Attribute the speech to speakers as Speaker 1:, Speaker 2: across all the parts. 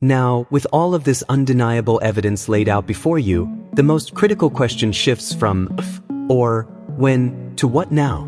Speaker 1: Now, with all of this undeniable evidence laid out before you, the most critical question shifts from if or when to what now?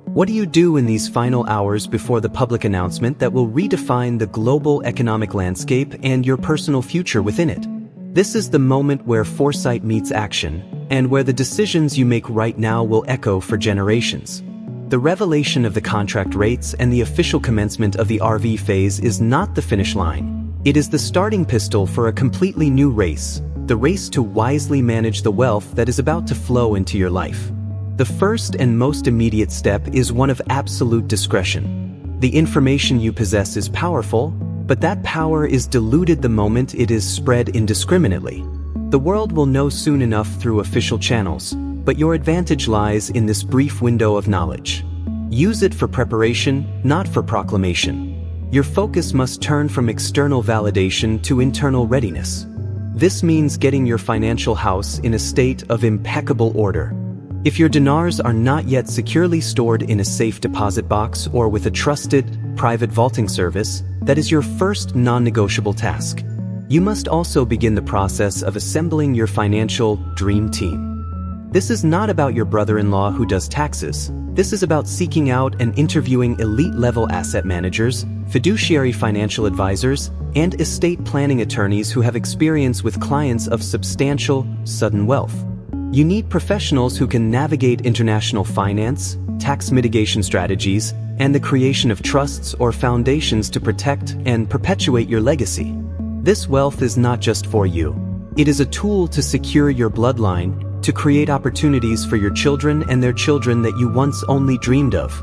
Speaker 1: What do you do in these final hours before the public announcement that will redefine the global economic landscape and your personal future within it? This is the moment where foresight meets action, and where the decisions you make right now will echo for generations. The revelation of the contract rates and the official commencement of the RV phase is not the finish line. It is the starting pistol for a completely new race, the race to wisely manage the wealth that is about to flow into your life. The first and most immediate step is one of absolute discretion. The information you possess is powerful, but that power is diluted the moment it is spread indiscriminately. The world will know soon enough through official channels, but your advantage lies in this brief window of knowledge. Use it for preparation, not for proclamation. Your focus must turn from external validation to internal readiness. This means getting your financial house in a state of impeccable order. If your dinars are not yet securely stored in a safe deposit box or with a trusted, private vaulting service, that is your first non-negotiable task. You must also begin the process of assembling your financial dream team. This is not about your brother-in-law who does taxes. This is about seeking out and interviewing elite-level asset managers, fiduciary financial advisors, and estate planning attorneys who have experience with clients of substantial, sudden wealth. You need professionals who can navigate international finance, tax mitigation strategies, and the creation of trusts or foundations to protect and perpetuate your legacy. This wealth is not just for you. It is a tool to secure your bloodline, to create opportunities for your children and their children that you once only dreamed of.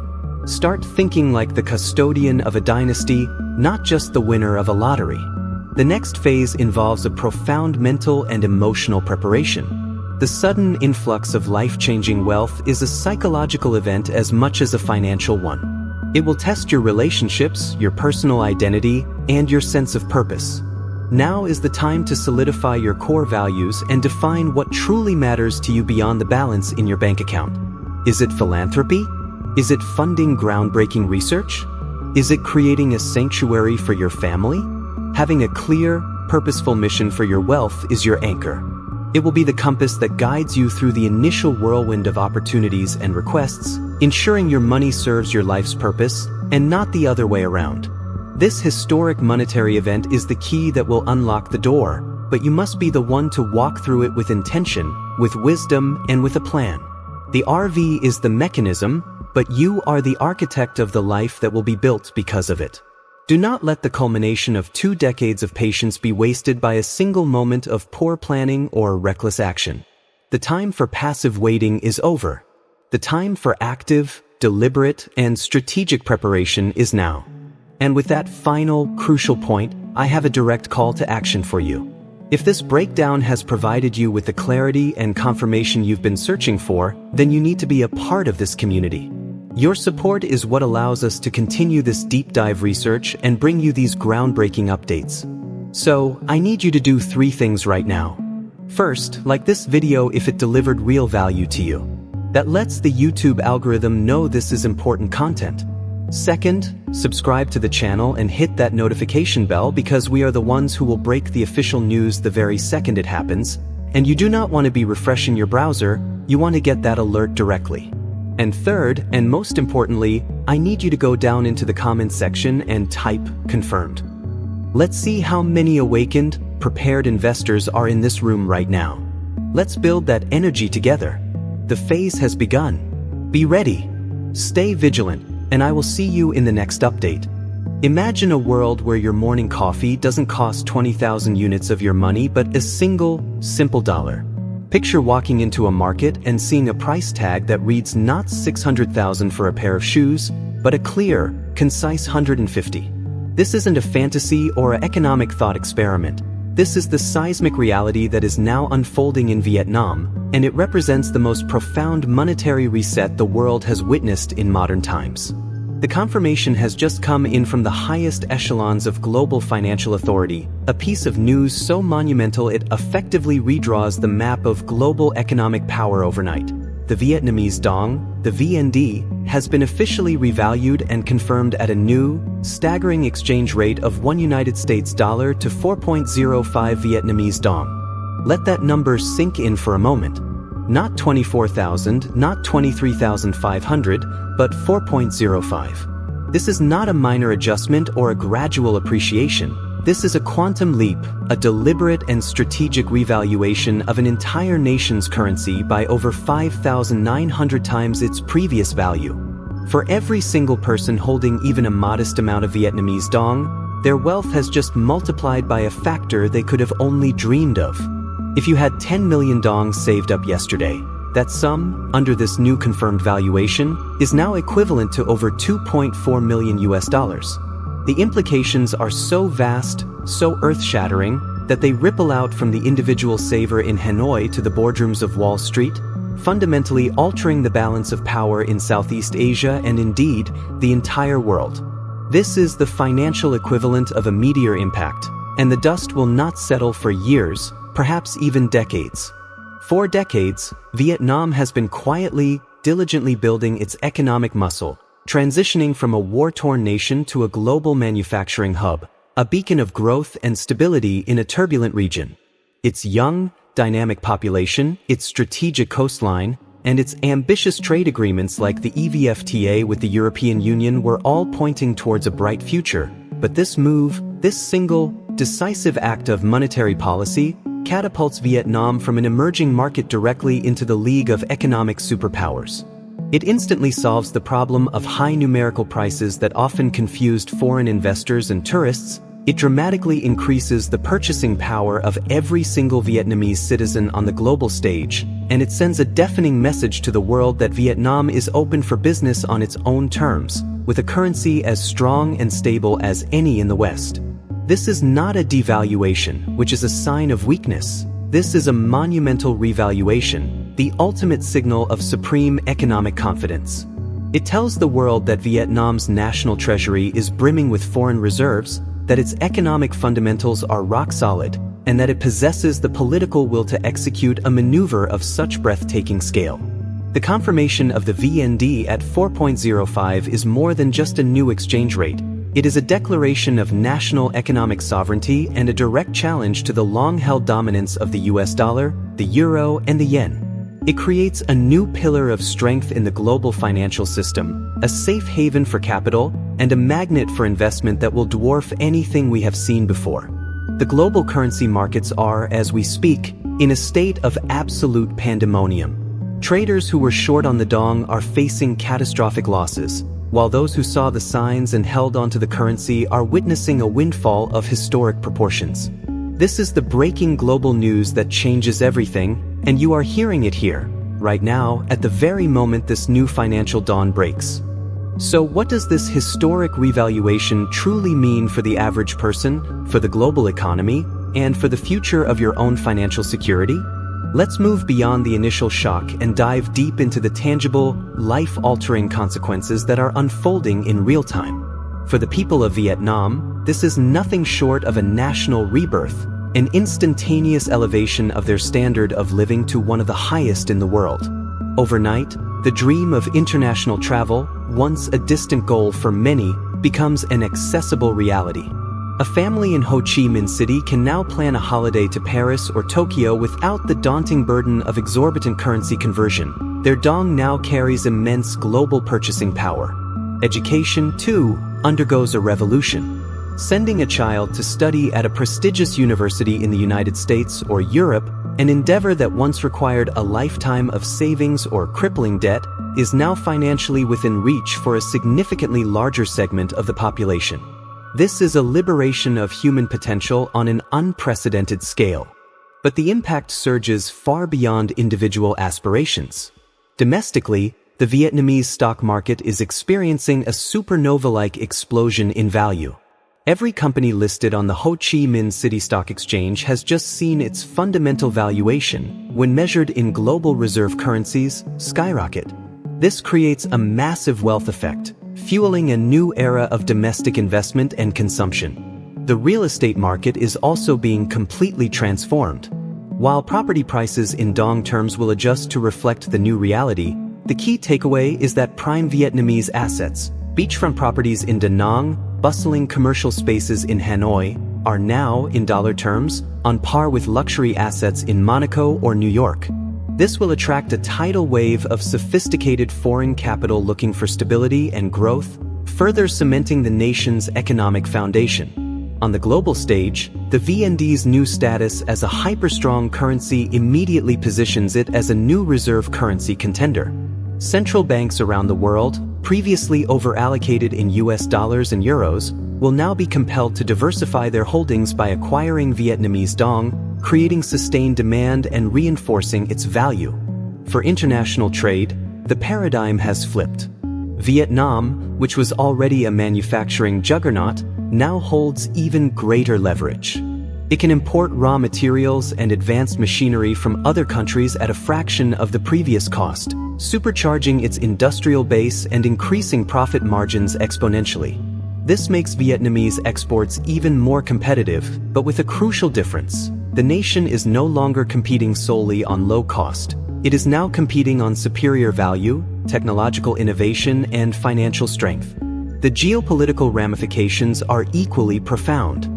Speaker 1: Start thinking like the custodian of a dynasty, not just the winner of a lottery. The next phase involves a profound mental and emotional preparation. The sudden influx of life-changing wealth is a psychological event as much as a financial one. It will test your relationships, your personal identity, and your sense of purpose. Now is the time to solidify your core values and define what truly matters to you beyond the balance in your bank account. Is it philanthropy? Is it funding groundbreaking research? Is it creating a sanctuary for your family? Having a clear, purposeful mission for your wealth is your anchor. It will be the compass that guides you through the initial whirlwind of opportunities and requests, ensuring your money serves your life's purpose and not the other way around. This historic monetary event is the key that will unlock the door, but you must be the one to walk through it with intention, with wisdom, and with a plan. The RV is the mechanism, but you are the architect of the life that will be built because of it. Do not let the culmination of 2 decades of patience be wasted by a single moment of poor planning or reckless action. The time for passive waiting is over. The time for active, deliberate, and strategic preparation is now. And with that final, crucial point, I have a direct call to action for you. If this breakdown has provided you with the clarity and confirmation you've been searching for, then you need to be a part of this community. Your support is what allows us to continue this deep dive research and bring you these groundbreaking updates. So, I need you to do 3 things right now. First, like this video if it delivered real value to you. That lets the YouTube algorithm know this is important content. Second, subscribe to the channel and hit that notification bell because we are the ones who will break the official news the very second it happens, and you do not want to be refreshing your browser, you want to get that alert directly. And third, and most importantly, I need you to go down into the comments section and type confirmed. Let's see how many awakened, prepared investors are in this room right now. Let's build that energy together. The phase has begun. Be ready. Stay vigilant, and I will see you in the next update. Imagine a world where your morning coffee doesn't cost 20,000 units of your money but a single, simple dollar. Picture walking into a market and seeing a price tag that reads not 600,000 for a pair of shoes, but a clear, concise 150. This isn't a fantasy or an economic thought experiment. This is the seismic reality that is now unfolding in Vietnam, and it represents the most profound monetary reset the world has witnessed in modern times. The confirmation has just come in from the highest echelons of global financial authority, a piece of news so monumental it effectively redraws the map of global economic power overnight. the Vietnamese Dong, the VND, has been officially revalued and confirmed at a new, staggering exchange rate of $1 to 4.05 Vietnamese Dong. Let that number sink in for a moment. Not 24,000, not 23,500, but 4.05. This is not a minor adjustment or a gradual appreciation. This is a quantum leap, a deliberate and strategic revaluation of an entire nation's currency by over 5,900 times its previous value. For every single person holding even a modest amount of Vietnamese Dong, their wealth has just multiplied by a factor they could have only dreamed of. If you had 10 million Dong saved up yesterday, that sum, under this new confirmed valuation, is now equivalent to over 2.4 million US dollars. The implications are so vast, so earth-shattering, that they ripple out from the individual saver in Hanoi to the boardrooms of Wall Street, fundamentally altering the balance of power in Southeast Asia and indeed, the entire world. This is the financial equivalent of a meteor impact, and the dust will not settle for years, perhaps even decades. For decades, Vietnam has been quietly, diligently building its economic muscle, transitioning from a war-torn nation to a global manufacturing hub, a beacon of growth and stability in a turbulent region. Its young, dynamic population, its strategic coastline, and its ambitious trade agreements like the EVFTA with the European Union were all pointing towards a bright future. But this move, this single, decisive act of monetary policy, catapults Vietnam from an emerging market directly into the league of economic superpowers. It instantly solves the problem of high numerical prices that often confused foreign investors and tourists. It dramatically increases the purchasing power of every single Vietnamese citizen on the global stage, and it sends a deafening message to the world that Vietnam is open for business on its own terms, with a currency as strong and stable as any in the West. This is not a devaluation, which is a sign of weakness. This is a monumental revaluation, the ultimate signal of supreme economic confidence. It tells the world that Vietnam's national treasury is brimming with foreign reserves, that its economic fundamentals are rock solid, and that it possesses the political will to execute a maneuver of such breathtaking scale. The confirmation of the VND at 4.05 is more than just a new exchange rate. It is a declaration of national economic sovereignty and a direct challenge to the long-held dominance of the US dollar, the euro, and the yen. It creates a new pillar of strength in the global financial system, a safe haven for capital, and a magnet for investment that will dwarf anything we have seen before. The global currency markets are, as we speak, in a state of absolute pandemonium. Traders who were short on the Dong are facing catastrophic losses, while those who saw the signs and held onto the currency are witnessing a windfall of historic proportions. This is the breaking global news that changes everything, and you are hearing it here, right now, at the very moment this new financial dawn breaks. So what does this historic revaluation truly mean for the average person, for the global economy, and for the future of your own financial security? Let's move beyond the initial shock and dive deep into the tangible, life-altering consequences that are unfolding in real time. For the people of Vietnam, this is nothing short of a national rebirth, an instantaneous elevation of their standard of living to one of the highest in the world. Overnight, the dream of international travel, once a distant goal for many, becomes an accessible reality. A family in Ho Chi Minh City can now plan a holiday to Paris or Tokyo without the daunting burden of exorbitant currency conversion. Their Dong now carries immense global purchasing power. Education, too, undergoes a revolution. Sending a child to study at a prestigious university in the United States or Europe, an endeavor that once required a lifetime of savings or crippling debt, is now financially within reach for a significantly larger segment of the population. This is a liberation of human potential on an unprecedented scale. But the impact surges far beyond individual aspirations. Domestically, the Vietnamese stock market is experiencing a supernova-like explosion in value. Every company listed on the Ho Chi Minh City Stock Exchange has just seen its fundamental valuation, when measured in global reserve currencies, skyrocket. This creates a massive wealth effect, fueling a new era of domestic investment and consumption. The real estate market is also being completely transformed. While property prices in Dong terms will adjust to reflect the new reality, the key takeaway is that prime Vietnamese assets, beachfront properties in Da Nang, bustling commercial spaces in Hanoi, are now, in dollar terms, on par with luxury assets in Monaco or New York. This will attract a tidal wave of sophisticated foreign capital looking for stability and growth, further cementing the nation's economic foundation. On the global stage, the VND's new status as a hyper-strong currency immediately positions it as a new reserve currency contender. Central banks around the world, previously over-allocated in US dollars and euros, will now be compelled to diversify their holdings by acquiring Vietnamese Dong, creating sustained demand and reinforcing its value. For international trade, the paradigm has flipped. Vietnam, which was already a manufacturing juggernaut, now holds even greater leverage. It can import raw materials and advanced machinery from other countries at a fraction of the previous cost, supercharging its industrial base and increasing profit margins exponentially. This makes Vietnamese exports even more competitive, but with a crucial difference. The nation is no longer competing solely on low cost. It is now competing on superior value, technological innovation, and financial strength. The geopolitical ramifications are equally profound.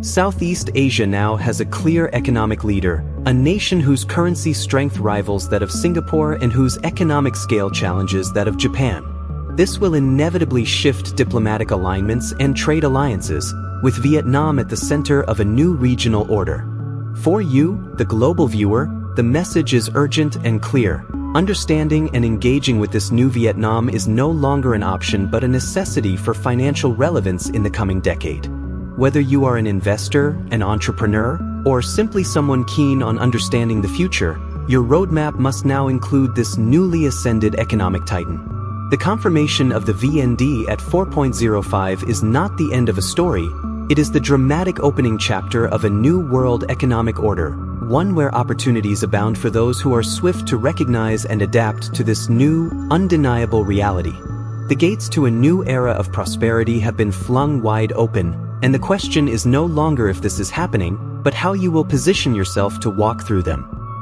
Speaker 1: Southeast Asia now has a clear economic leader, a nation whose currency strength rivals that of Singapore and whose economic scale challenges that of Japan. This will inevitably shift diplomatic alignments and trade alliances, with Vietnam at the center of a new regional order. For you, the global viewer, the message is urgent and clear. Understanding and engaging with this new Vietnam is no longer an option but a necessity for financial relevance in the coming decade. Whether you are an investor, an entrepreneur, or simply someone keen on understanding the future, your roadmap must now include this newly ascended economic titan. The confirmation of the VND at 4.05 is not the end of a story, it is the dramatic opening chapter of a new world economic order, one where opportunities abound for those who are swift to recognize and adapt to this new, undeniable reality. The gates to a new era of prosperity have been flung wide open, and the question is no longer if this is happening, but how you will position yourself to walk through them.